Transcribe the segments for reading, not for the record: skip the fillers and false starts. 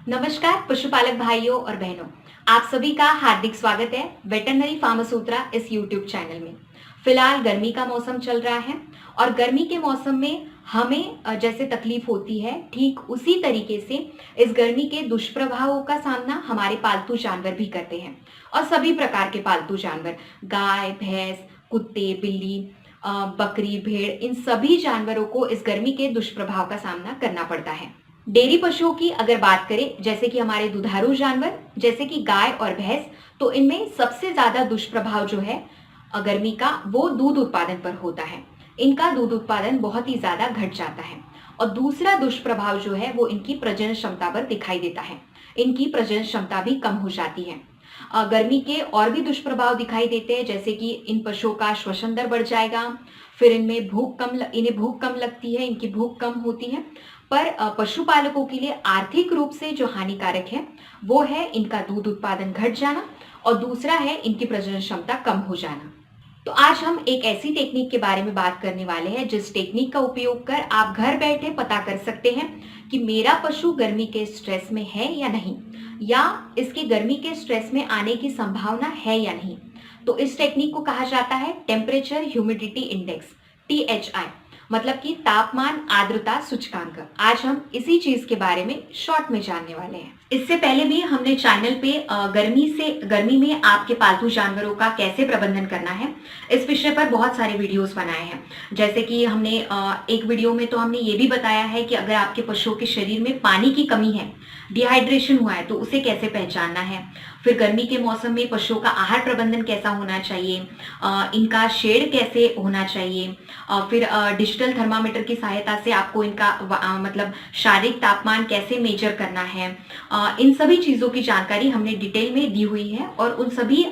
नमस्कार पशुपालक भाइयों और बहनों, आप सभी का हार्दिक स्वागत है वेटरनरी फार्मासूत्रा इस यूट्यूब चैनल में। फिलहाल गर्मी का मौसम चल रहा है और गर्मी के मौसम में हमें जैसे तकलीफ होती है, ठीक उसी तरीके से इस गर्मी के दुष्प्रभावों का सामना हमारे पालतू जानवर भी करते हैं। और सभी प्रकार के पालतू जानवर, गाय, भैंस, कुत्ते, बिल्ली, बकरी, भेड़, इन सभी जानवरों को इस गर्मी के दुष्प्रभाव का सामना करना पड़ता है। डेयरी पशुओं की अगर बात करें, जैसे कि हमारे दुधारू जानवर जैसे कि गाय और भैंस, तो इनमें सबसे ज्यादा दुष्प्रभाव जो है गर्मी का, वो दूध उत्पादन पर होता है। इनका दूध उत्पादन बहुत ही ज्यादा घट जाता है। और दूसरा दुष्प्रभाव जो है वो इनकी प्रजनन क्षमता पर दिखाई देता है। इनकी प्रजनन क्षमता भी कम हो जाती है। गर्मी के और भी दुष्प्रभाव दिखाई देते हैं, जैसे कि इन पशुओं का श्वसन दर बढ़ जाएगा, फिर इन्हें भूख कम लगती है, इनकी भूख कम होती है। पर पशुपालकों के लिए आर्थिक रूप से जो हानिकारक है वो है इनका दूध उत्पादन घट जाना, और दूसरा है इनकी प्रजनन क्षमता कम हो जाना। तो आज हम एक ऐसी टेक्निक के बारे में बात करने वाले हैं जिस टेक्निक का उपयोग कर आप घर बैठे पता कर सकते हैं कि मेरा पशु गर्मी के स्ट्रेस में है या नहीं, या इसके गर्मी के स्ट्रेस में आने की संभावना है या नहीं। तो इस टेक्निक को कहा जाता है टेम्परेचर ह्यूमिडिटी इंडेक्स, THI, मतलब कि तापमान आर्द्रता सूचकांक। आज हम इसी चीज के बारे में शॉर्ट में जानने वाले हैं। इससे पहले भी हमने चैनल पे गर्मी में आपके पालतू जानवरों का कैसे प्रबंधन करना है, इस विषय पर बहुत सारे वीडियोस बनाए हैं। जैसे कि हमने एक वीडियो में तो हमने ये भी बताया है कि अगर आपके पशुओं के शरीर में पानी की कमी है, डिहाइड्रेशन हुआ है, तो उसे कैसे पहचानना है। फिर गर्मी के मौसम में पशुओं का आहार प्रबंधन कैसा होना चाहिए, इनका शेड कैसे होना चाहिए, फिर डिजिटल थर्मामीटर की सहायता से आपको इनका मतलब शारीरिक तापमान कैसे मेजर करना है। इन सभी चीजों की जानकारी हमने डिटेल में दी हुई है, और उन सभी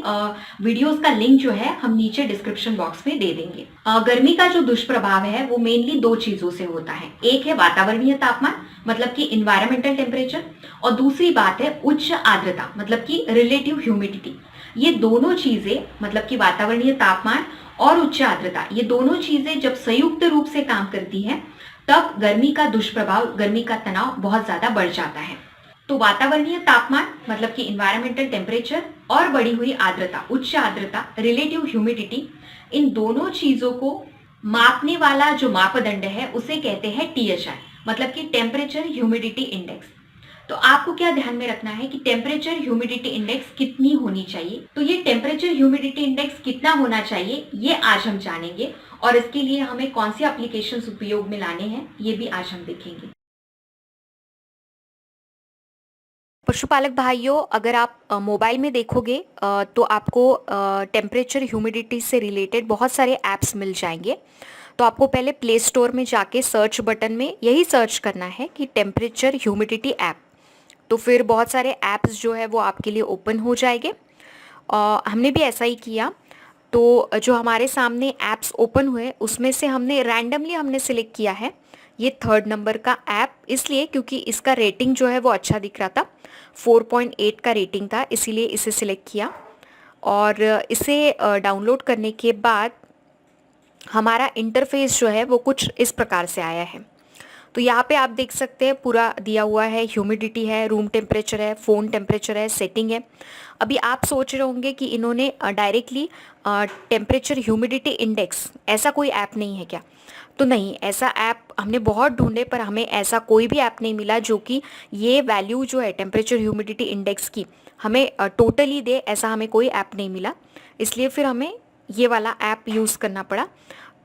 वीडियोस का लिंक जो है हम नीचे डिस्क्रिप्शन बॉक्स में दे देंगे। गर्मी का जो दुष्प्रभाव है वो मेनली दो चीजों से होता है। एक है वातावरणीय तापमान, मतलब कि इन्वायरमेंटल टेम्परेचर, और दूसरी बात है उच्च आर्द्रता, मतलब कि रिलेटिव ह्यूमिडिटी। ये दोनों चीजें, मतलब कि वातावरणीय तापमान और उच्च आर्द्रता, ये दोनों चीजें जब संयुक्त रूप से काम करती है तब गर्मी का दुष्प्रभाव, गर्मी का तनाव बहुत ज्यादा बढ़ जाता है। तो वातावरणीय तापमान, मतलब कि इन्वायरमेंटल टेम्परेचर, और बढ़ी हुई आर्द्रता, उच्च आर्द्रता, रिलेटिव ह्यूमिडिटी, इन दोनों चीजों को मापने वाला जो मापदंड है उसे कहते हैं THI, मतलब कि टेम्परेचर ह्यूमिडिटी इंडेक्स। तो आपको क्या ध्यान में रखना है कि टेम्परेचर ह्यूमिडिटी इंडेक्स कितनी होनी चाहिए। तो ये टेम्परेचर ह्यूमिडिटी इंडेक्स कितना होना चाहिए ये आज हम जानेंगे, और इसके लिए हमें कौन से एप्लीकेशंस उपयोग में लाने हैं ये भी आज हम देखेंगे। पशुपालक भाइयों, अगर आप मोबाइल में देखोगे तो आपको टेम्परेचर ह्यूमिडिटी से रिलेटेड बहुत सारे ऐप्स मिल जाएंगे। तो आपको पहले प्ले स्टोर में जाके सर्च बटन में यही सर्च करना है कि टेम्परेचर ह्यूमिडिटी ऐप। तो फिर बहुत सारे ऐप्स जो है वो आपके लिए ओपन हो जाएंगे। हमने भी ऐसा ही किया। तो जो हमारे सामने ऐप्स ओपन हुए उसमें से हमने रैंडमली सिलेक्ट किया है ये थर्ड नंबर का ऐप, इसलिए क्योंकि इसका रेटिंग जो है वो अच्छा दिख रहा था, 4.8 का रेटिंग था, इसीलिए इसे सिलेक्ट किया। और इसे डाउनलोड करने के बाद हमारा इंटरफेस जो है वो कुछ इस प्रकार से आया है। तो यहाँ पे आप देख सकते हैं पूरा दिया हुआ है, ह्यूमिडिटी है, रूम टेम्परेचर है, फ़ोन टेम्परेचर है, सेटिंग है। अभी आप सोच रहे होंगे कि इन्होंने डायरेक्टली टेम्परेचर ह्यूमिडिटी इंडेक्स, ऐसा कोई ऐप नहीं है क्या। तो नहीं, ऐसा ऐप हमने बहुत ढूंढे पर हमें ऐसा कोई भी ऐप नहीं मिला जो कि ये वैल्यू जो है टेम्परेचर ह्यूमिडिटी इंडेक्स की हमें टोटली दे, ऐसा हमें कोई ऐप नहीं मिला। इसलिए फिर हमें ये वाला ऐप यूज़ करना पड़ा।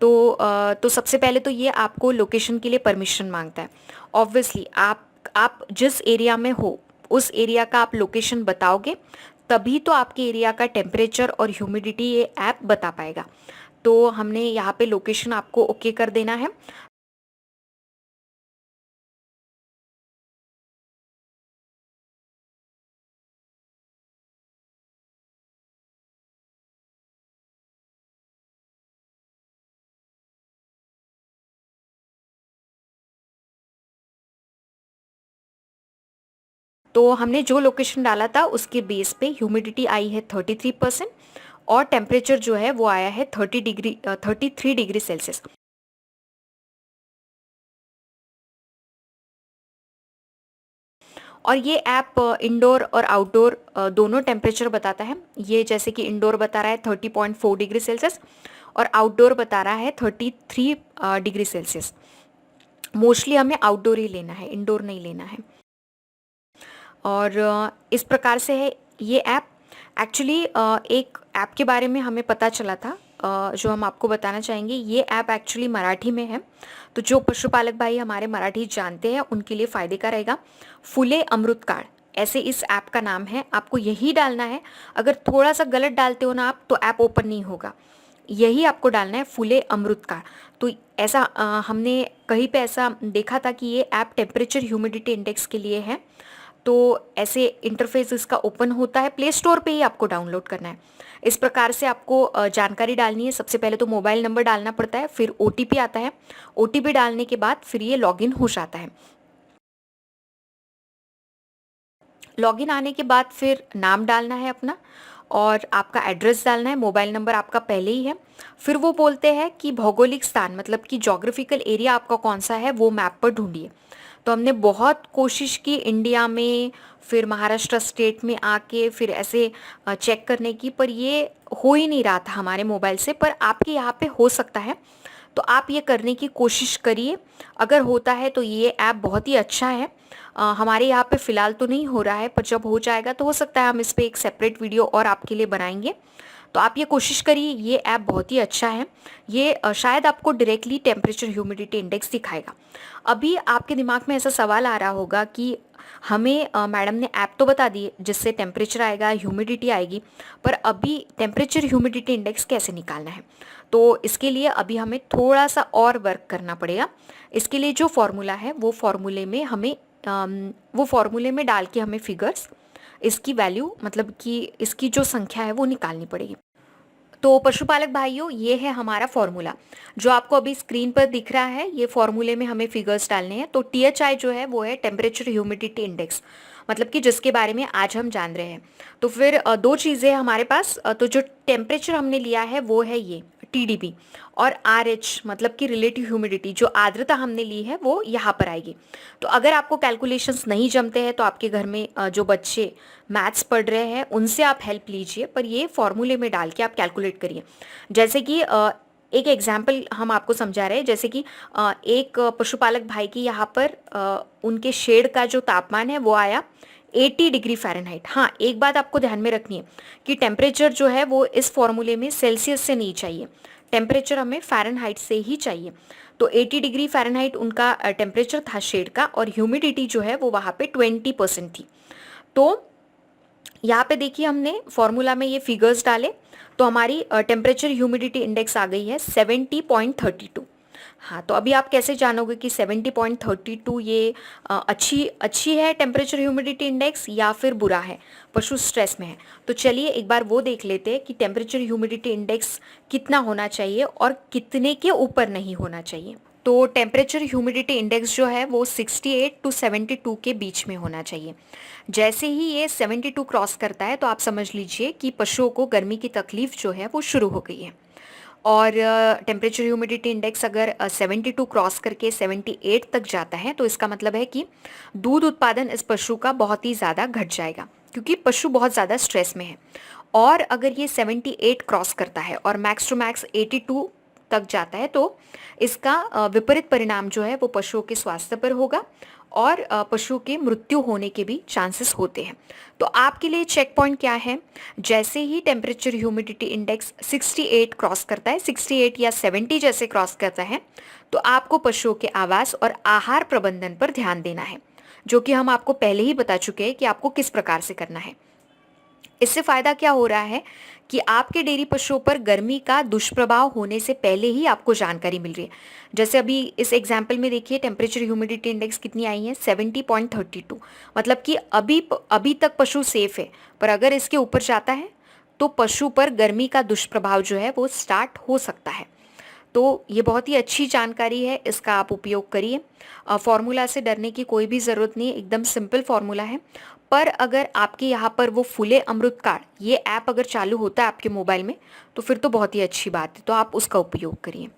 तो सबसे पहले तो ये आपको लोकेशन के लिए परमिशन मांगता है। ऑब्वियसली आप जिस एरिया में हो उस एरिया का आप लोकेशन बताओगे, तभी तो आपके एरिया का टेम्परेचर और ह्यूमिडिटी ये ऐप बता पाएगा। तो हमने यहाँ पे लोकेशन आपको ओके कर देना है। तो हमने जो लोकेशन डाला था उसके बेस पे ह्यूमिडिटी आई है 33%, और टेम्परेचर जो है वो आया है 33 डिग्री सेल्सियस। और ये ऐप इंडोर और आउटडोर दोनों टेम्परेचर बताता है। ये जैसे कि इंडोर बता रहा है 30.4 डिग्री सेल्सियस और आउटडोर बता रहा है 33 डिग्री सेल्सियस। मोस्टली हमें आउटडोर ही लेना है, इंडोर नहीं लेना है। और इस प्रकार से है ये ऐप। एक्चुअली एक ऐप के बारे में हमें पता चला था जो हम आपको बताना चाहेंगे। ये ऐप एक्चुअली मराठी में है, तो जो पशुपालक भाई हमारे मराठी जानते हैं उनके लिए फ़ायदे का रहेगा। फुले अमृत काळ ऐसे इस ऐप का नाम है। आपको यही डालना है। अगर थोड़ा सा गलत डालते हो ना आप तो ऐप ओपन नहीं होगा। यही आपको डालना है, फुले अमृत काळ। तो ऐसा हमने कहीं पे ऐसा देखा था कि ये ऐप टेम्परेचर ह्यूमिडिटी इंडेक्स के लिए है। तो ऐसे इंटरफेस इसका ओपन होता है, प्ले स्टोर पे ही आपको डाउनलोड करना है। इस प्रकार से आपको जानकारी डालनी है। सबसे पहले तो मोबाइल नंबर डालना पड़ता है, फिर ओटीपी आता है। ओटीपी डालने के बाद फिर ये लॉगिन हो जाता है। लॉगिन आने के बाद फिर नाम डालना है अपना और आपका एड्रेस डालना है। मोबाइल नंबर आपका पहले ही है। फिर वो बोलते हैं कि भौगोलिक स्थान मतलब कि जोग्राफिकल एरिया आपका कौन सा है वो मैप पर ढूंढिए। तो हमने बहुत कोशिश की इंडिया में, फिर महाराष्ट्र स्टेट में आके फिर ऐसे चेक करने की, पर ये हो ही नहीं रहा था हमारे मोबाइल से। पर आपके यहाँ पे हो सकता है, तो आप ये करने की कोशिश करिए। अगर होता है तो ये ऐप बहुत ही अच्छा है। हमारे यहाँ पे फ़िलहाल तो नहीं हो रहा है, पर जब हो जाएगा तो हो सकता है हम इस पर एक सेपरेट वीडियो और आपके लिए बनाएंगे। तो आप ये कोशिश करिए, ये ऐप बहुत ही अच्छा है। ये शायद आपको डायरेक्टली टेम्परेचर ह्यूमिडिटी इंडेक्स दिखाएगा। अभी आपके दिमाग में ऐसा सवाल आ रहा होगा कि हमें मैडम ने ऐप तो बता दी जिससे टेम्परेचर आएगा, ह्यूमिडिटी आएगी, पर अभी टेम्परेचर ह्यूमिडिटी इंडेक्स कैसे निकालना है? तो इसके लिए अभी हमें थोड़ा सा और वर्क करना पड़ेगा। इसके लिए जो फॉर्मूला है वो फॉर्मूले में डाल के हमें फिगर्स, इसकी वैल्यू मतलब कि इसकी जो संख्या है वो निकालनी पड़ेगी। तो पशुपालक भाइयों, ये है हमारा फॉर्मूला जो आपको अभी स्क्रीन पर दिख रहा है। ये फॉर्मूले में हमें फिगर्स डालने हैं। तो THI जो है वो है टेम्परेचर ह्यूमिडिटी इंडेक्स, मतलब कि जिसके बारे में आज हम जान रहे हैं। तो फिर दो चीज़ें हमारे पास। तो जो टेम्परेचर हमने लिया है वो है ये TDB, और RH मतलब कि रिलेटिव ह्यूमिडिटी, जो आर्द्रता हमने ली है वो यहाँ पर आएगी। तो अगर आपको कैलकुलेशंस नहीं जमते हैं तो आपके घर में जो बच्चे मैथ्स पढ़ रहे हैं उनसे आप हेल्प लीजिए, पर ये फॉर्मूले में डाल के आप कैलकुलेट करिए। जैसे कि एक एग्जाम्पल हम आपको समझा रहे हैं। जैसे कि एक पशुपालक भाई की यहाँ पर उनके शेड का जो तापमान है वो आया 80 डिग्री फ़ारेनहाइट। हाँ, एक बात आपको ध्यान में रखनी है कि टेम्परेचर जो है वो इस फॉर्मूले में सेल्सियस से नहीं चाहिए, टेम्परेचर हमें फ़ारेनहाइट से ही चाहिए। तो 80 डिग्री फ़ारेनहाइट उनका टेम्परेचर था शेड का, और ह्यूमिडिटी जो है वो वहाँ पे 20% थी। तो यहाँ पे देखिए हमने फॉर्मूला में ये फिगर्स डाले तो हमारी टेम्परेचर ह्यूमिडिटी इंडेक्स आ गई है 70.32। हाँ, तो अभी आप कैसे जानोगे कि 70.32 ये अच्छी है टेम्परेचर ह्यूमिडिटी इंडेक्स या फिर बुरा है, पशु स्ट्रेस में है? तो चलिए एक बार वो देख लेते हैं कि टेम्परेचर ह्यूमिडिटी इंडेक्स कितना होना चाहिए और कितने के ऊपर नहीं होना चाहिए। तो टेम्परेचर ह्यूमिडिटी इंडेक्स जो है वो 68 टू 72 के बीच में होना चाहिए। जैसे ही ये 72 क्रॉस करता है तो आप समझ लीजिए कि पशुओं को गर्मी की तकलीफ जो है वो शुरू हो गई है। और टेम्परेचर ह्यूमिडिटी इंडेक्स अगर 72 क्रॉस करके 78 तक जाता है तो इसका मतलब है कि दूध उत्पादन इस पशु का बहुत ही ज़्यादा घट जाएगा, क्योंकि पशु बहुत ज़्यादा स्ट्रेस में है। और अगर ये 78 क्रॉस करता है और मैक्स टू मैक्स 82 तक जाता है तो इसका विपरीत परिणाम जो है वो पशुओं के स्वास्थ्य पर होगा और पशु के मृत्यु होने के भी चांसेस होते हैं। तो आपके लिए चेक पॉइंट क्या है? जैसे ही टेम्परेचर ह्यूमिडिटी इंडेक्स 68 क्रॉस करता है, 68 या 70 जैसे क्रॉस करता है, तो आपको पशुओं के आवास और आहार प्रबंधन पर ध्यान देना है, जो कि हम आपको पहले ही बता चुके हैं कि आपको किस प्रकार से करना है। इससे फ़ायदा क्या हो रहा है कि आपके डेयरी पशुओं पर गर्मी का दुष्प्रभाव होने से पहले ही आपको जानकारी मिल रही है। जैसे अभी इस एग्जाम्पल में देखिए टेम्परेचर ह्यूमिडिटी इंडेक्स कितनी आई है, 70.32, मतलब कि अभी तक पशु सेफ है। पर अगर इसके ऊपर जाता है तो पशु पर गर्मी का दुष्प्रभाव जो है वो स्टार्ट हो सकता है। तो ये बहुत ही अच्छी जानकारी है, इसका आप उपयोग करिए। फॉर्मूला से डरने की कोई भी ज़रूरत नहीं है, एकदम सिंपल फॉर्मूला है। पर अगर आपके यहाँ पर वो फुले अमृत काळ ये ऐप अगर चालू होता है आपके मोबाइल में तो फिर तो बहुत ही अच्छी बात है, तो आप उसका उपयोग करिए।